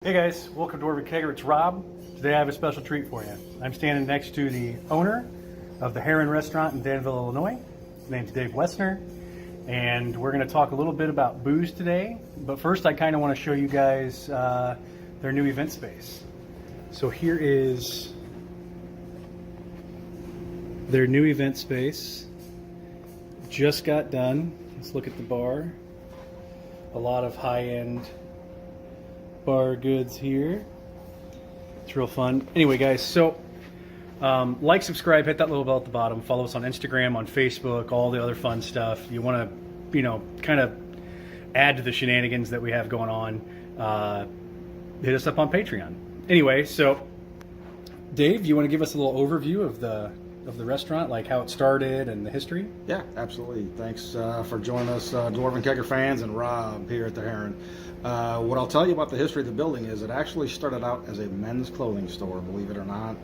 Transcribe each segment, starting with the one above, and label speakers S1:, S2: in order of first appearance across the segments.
S1: Hey guys, welcome to Dwarven Kegger. It's Rob. Today I have a special treat for you. I'm standing next to the owner of the Heron Restaurant in Danville, Illinois. His name's Dave Wessner, and we're going to talk a little bit about booze today. But first, I kind of want to show you guys their new event space. So here is their new event space. Just got done. Let's look at the bar. A lot of high-end bar goods here. It's real fun. Anyway, guys, so like, subscribe, hit that little bell at the bottom. Follow us on Instagram, on Facebook, all the other fun stuff. You want to, kind of add to the shenanigans that we have going on. Hit us up on Patreon. Anyway, so Dave, you want to give us a little overview of the restaurant, like how it started and the history?
S2: Yeah, absolutely. Thanks for joining us, Dwarven Kegger fans, and Rob here at the Heron. What I'll tell you about the history of the building is it actually started out as a men's clothing store, believe it or not,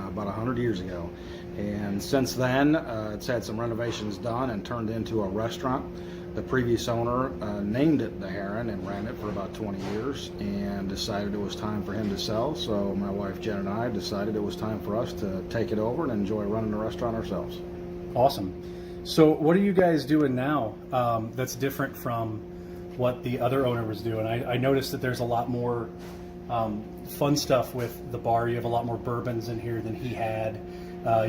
S2: about 100 years ago. And since then, it's had some renovations done and turned into a restaurant. The previous owner named it the Heron and ran it for about 20 years and decided it was time for him to sell. So my wife Jen and I decided it was time for us to take it over and enjoy running the restaurant ourselves.
S1: Awesome. So what are you guys doing now that's different from what the other owner was doing? I noticed that there's a lot more fun stuff with the bar. You have a lot more bourbons in here than he had.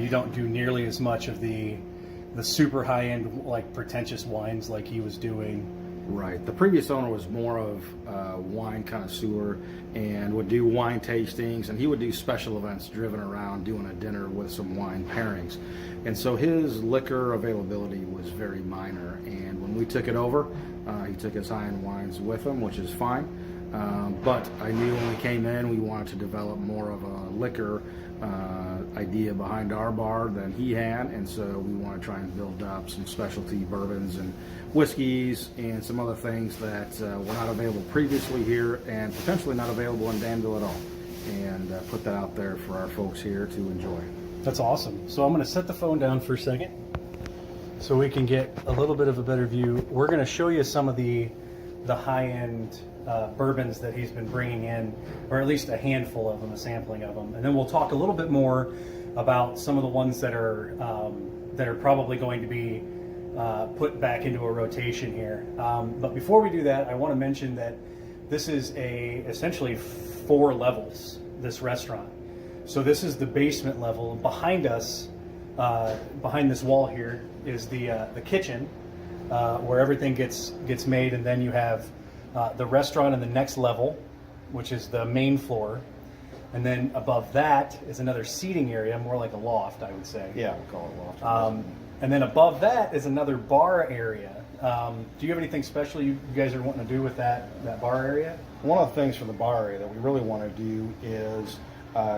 S1: You don't do nearly as much of the super high-end, like, pretentious wines like he was doing.
S2: Right. The previous owner was more of a wine connoisseur and would do wine tastings, and he would do special events driven around doing a dinner with some wine pairings. And so his liquor availability was very minor. And when we took it over, he took his high-end wines with him, which is fine. But I knew when we came in, we wanted to develop more of a liquor idea behind our bar than he had, and so we want to try and build up some specialty bourbons and whiskeys and some other things that were not available previously here and potentially not available in Danville at all, and put that out there for our folks here to enjoy.
S1: That's awesome. So I'm going to set the phone down for a second so we can get a little bit of a better view. We're going to show you some of the high-end bourbons that he's been bringing in, or at least a handful of them, a sampling of them, and then we'll talk a little bit more about some of the ones that are probably going to be put back into a rotation here. But before we do that, I want to mention that this is essentially 4 levels, this restaurant. So this is the basement level. Behind us, behind this wall here, is the kitchen, where everything gets made, and then you have the restaurant in the next level, which is the main floor, and then above that is another seating area, more like a loft, I would say.
S2: Yeah, we'll call it loft.
S1: And then above that is another bar area. Do you have anything special you guys are wanting to do with that bar area?
S2: One of the things for the bar area that we really want to do is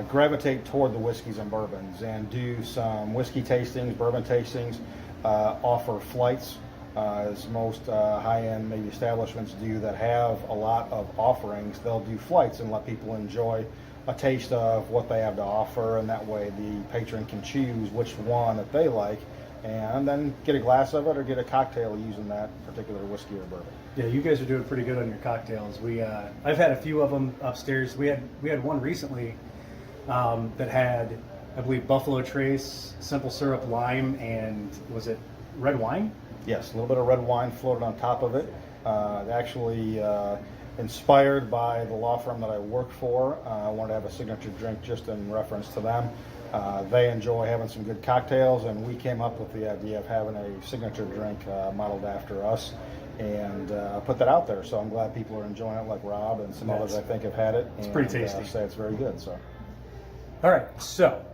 S2: gravitate toward the whiskeys and bourbons and do some whiskey tastings, bourbon tastings, offer flights, as most high-end maybe establishments do that have a lot of offerings. They'll do flights and let people enjoy a taste of what they have to offer, and that way the patron can choose which one that they like and then get a glass of it or get a cocktail using that particular whiskey or bourbon.
S1: Yeah, you guys are doing pretty good on your cocktails. I've had a few of them upstairs. We had one recently that had, I believe, Buffalo Trace, simple syrup, lime, and was it red wine?
S2: Yes, a little bit of red wine floated on top of it. Actually inspired by the law firm that I work for. I wanted to have a signature drink just in reference to them. They enjoy having some good cocktails, and we came up with the idea of having a signature drink modeled after us and put that out there. So I'm glad people are enjoying it, like Rob and some others I think have had it.
S1: It's pretty tasty.
S2: Say it's very good. So,
S1: all right, so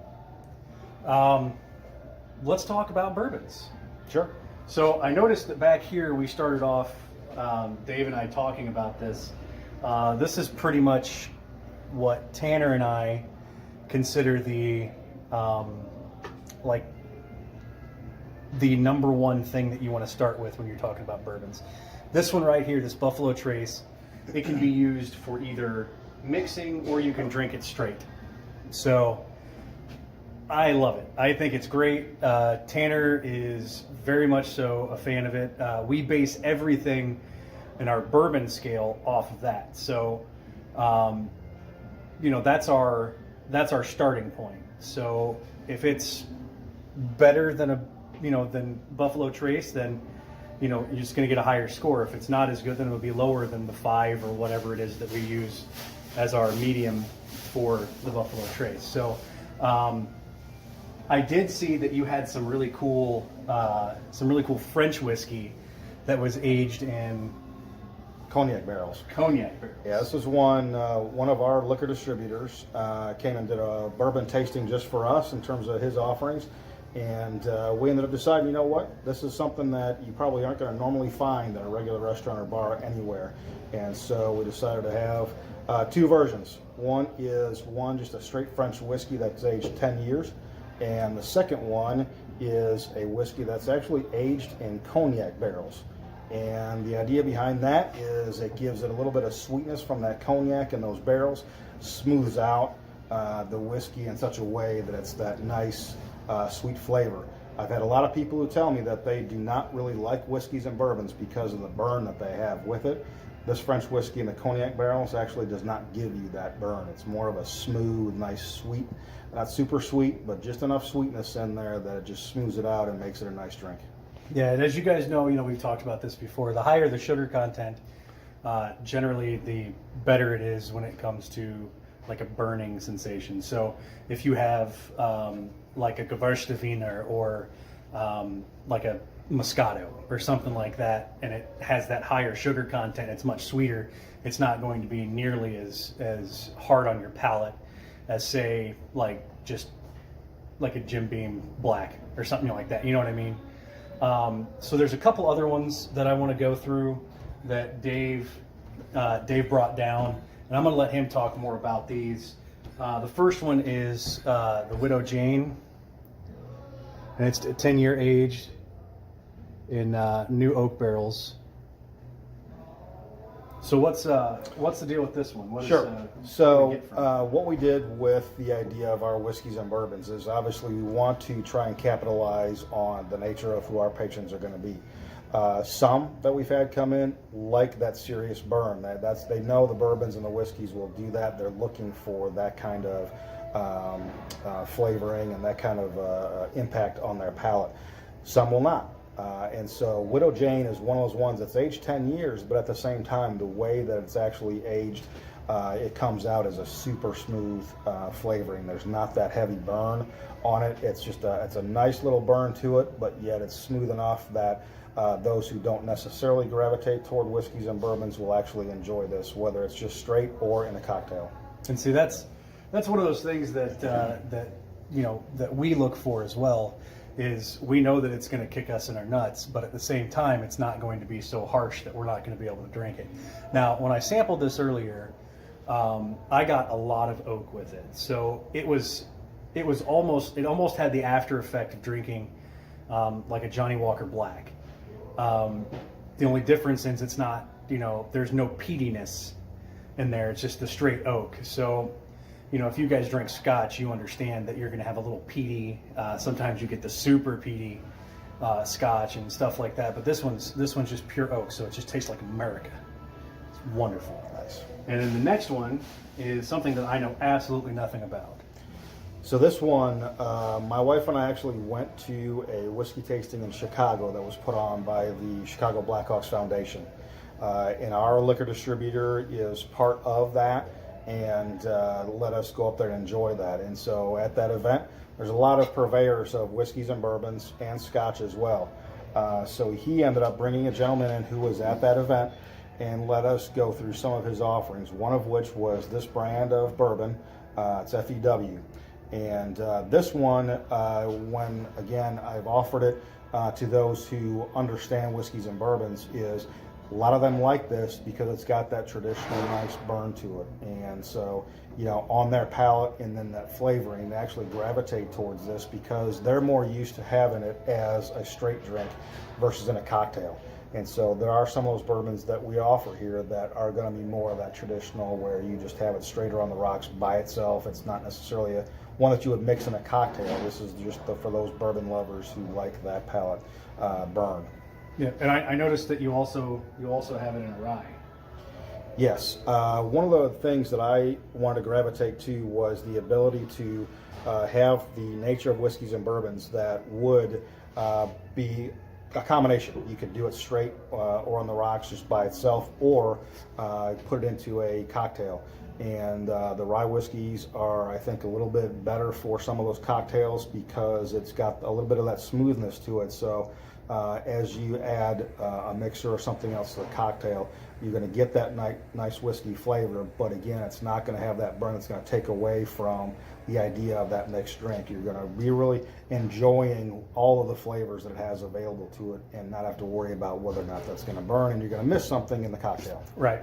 S1: let's talk about bourbons.
S2: Sure.
S1: So I noticed that back here we started off, Dave and I talking about this. This is pretty much what Tanner and I consider the the number one thing that you want to start with when you're talking about bourbons. This one right here, this Buffalo Trace, it can be used for either mixing or you can drink it straight. So I love it. I think it's great. Tanner is very much so a fan of it. We base everything in our bourbon scale off of that. So that's our starting point. So if it's better than than Buffalo Trace, then you're just going to get a higher score. If it's not as good, then it'll be lower than the 5 or whatever it is that we use as our medium for the Buffalo Trace. So I did see that you had some really cool French whiskey that was aged in
S2: Cognac barrels.
S1: cognac barrels.
S2: Yeah, this was one of our liquor distributors came and did a bourbon tasting just for us in terms of his offerings. And we ended up deciding, you know what, this is something that you probably aren't going to normally find at a regular restaurant or bar anywhere. And so we decided to have 2 versions. One is just a straight French whiskey that's aged 10 years. And the second one is a whiskey that's actually aged in cognac barrels. And the idea behind that is it gives it a little bit of sweetness from that cognac in those barrels, smooths out the whiskey in such a way that it's that nice sweet flavor. I've had a lot of people who tell me that they do not really like whiskeys and bourbons because of the burn that they have with it. This French whiskey in the cognac barrels actually does not give you that burn. It's more of a smooth, nice, sweet, not super sweet, but just enough sweetness in there that it just smooths it out and makes it a nice drink.
S1: Yeah, and as you guys know, we've talked about this before. The higher the sugar content, generally the better it is when it comes to like a burning sensation. So if you have like a Gewürztraminer or like a Moscato or something like that, and it has that higher sugar content, it's much sweeter. It's not going to be nearly as hard on your palate as, say, like just like a Jim Beam Black or something like that. You know what I mean? So there's a couple other ones that I want to go through that Dave brought down, and I'm going to let him talk more about these. The first one is the Widow Jane, and it's 10-year aged in new oak barrels. So what's the deal with this one?
S2: What we did with the idea of our whiskeys and bourbons is obviously we want to try and capitalize on the nature of who our patrons are going to be. Some that we've had come in like that serious burn. They know the bourbons and the whiskeys will do that. They're looking for that kind of flavoring and that kind of impact on their palate. Some will not. And so Widow Jane is one of those ones that's aged 10 years, but at the same time, the way that it's actually aged, it comes out as a super smooth flavoring. There's not that heavy burn on it. It's just it's a nice little burn to it, but yet it's smooth enough that those who don't necessarily gravitate toward whiskeys and bourbons will actually enjoy this, whether it's just straight or in a cocktail.
S1: And see, that's one of those things that we look for as well. Is we know that it's going to kick us in our nuts, but at the same time, it's not going to be so harsh that we're not going to be able to drink it. Now, when I sampled this earlier, I got a lot of oak with it, so it almost had the after effect of drinking like a Johnny Walker Black. The only difference is it's not, there's no peatiness in there. It's just the straight oak. So, if you guys drink Scotch, you understand that you're going to have a little peaty. Sometimes you get the super peaty Scotch and stuff like that. But this one's just pure oak, so it just tastes like America. It's wonderful.
S2: Nice.
S1: And then the next one is something that I know absolutely nothing about.
S2: So this one, my wife and I actually went to a whiskey tasting in Chicago that was put on by the Chicago Blackhawks Foundation. And our liquor distributor is part of that, and let us go up there and enjoy that. And so at that event, there's a lot of purveyors of whiskeys and bourbons and Scotch as well. So he ended up bringing a gentleman in who was at that event and let us go through some of his offerings, one of which was this brand of bourbon. It's FEW. And this one, when again I've offered it to those who understand whiskeys and bourbons, is a lot of them like this because it's got that traditional nice burn to it. And so, on their palate and then that flavoring, they actually gravitate towards this because they're more used to having it as a straight drink versus in a cocktail. And so there are some of those bourbons that we offer here that are going to be more of that traditional where you just have it straight or on the rocks by itself. It's not necessarily one that you would mix in a cocktail. This is just for those bourbon lovers who like that palate burn.
S1: Yeah, and I noticed that you also have it in a rye.
S2: Yes. One of the things that I wanted to gravitate to was the ability to have the nature of whiskeys and bourbons that would be a combination. You could do it straight or on the rocks just by itself, or put it into a cocktail. And the rye whiskeys are, I think, a little bit better for some of those cocktails because it's got a little bit of that smoothness to it. So as you add a mixer or something else to the cocktail, you're going to get that nice whiskey flavor, but again, it's not going to have that burn. It's going to take away from the idea of that mixed drink. You're going to be really enjoying all of the flavors that it has available to it and not have to worry about whether or not that's going to burn and you're going to miss something in the cocktail.
S1: Right,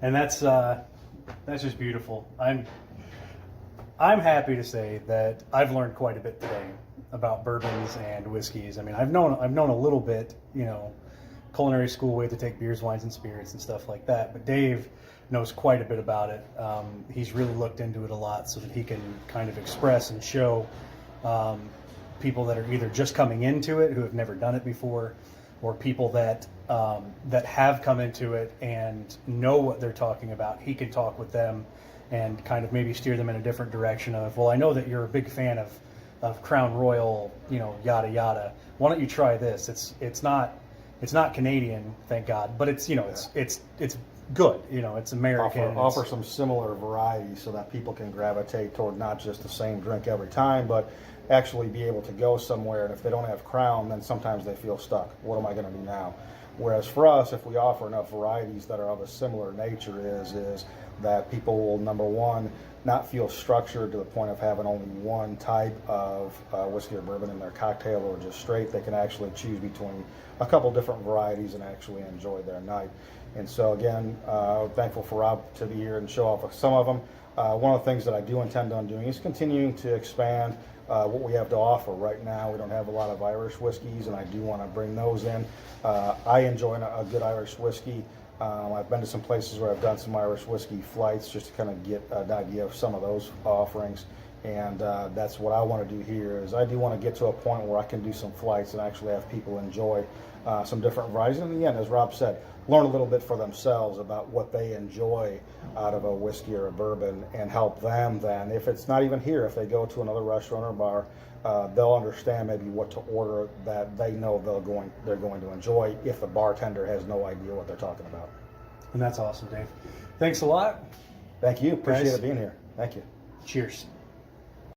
S1: and that's just beautiful. I'm happy to say that I've learned quite a bit today about bourbons and whiskeys. I mean, I've known a little bit, culinary school way to take beers, wines, and spirits and stuff like that. But Dave knows quite a bit about it. He's really looked into it a lot so that he can kind of express and show people that are either just coming into it who have never done it before, or people that have come into it and know what they're talking about. He can talk with them and kind of maybe steer them in a different direction of, well, I know that you're a big fan of Crown Royal, yada yada. Why don't you try this? It's not Canadian, thank God, but it's good. It's American.
S2: Offer some similar varieties so that people can gravitate toward not just the same drink every time, but actually be able to go somewhere. And if they don't have Crown, then sometimes they feel stuck. What am I going to do now? Whereas for us, if we offer enough varieties that are of a similar nature, is that people will, number one, not feel structured to the point of having only one type of whiskey or bourbon in their cocktail or just straight. They can actually choose between a couple different varieties and actually enjoy their night. And so again, thankful for Rob to be here and show off some of them. One of the things that I do intend on doing is continuing to expand what we have to offer. Right now, we don't have a lot of Irish whiskeys, and I do want to bring those in. I enjoy a good Irish whiskey. I've been to some places where I've done some Irish whiskey flights just to kind of get an idea of some of those offerings. And that's what I want to do here. Is I do want to get to a point where I can do some flights and actually have people enjoy some different varieties. And again, as Rob said, learn a little bit for themselves about what they enjoy out of a whiskey or a bourbon and help them then. If it's not even here, if they go to another restaurant or bar, they'll understand maybe what to order that they know they're going to enjoy if the bartender has no idea what they're talking about.
S1: And that's awesome, Dave. Thanks a lot.
S2: Thank you. Appreciate
S1: Guys.
S2: it being here. Thank you.
S1: Cheers.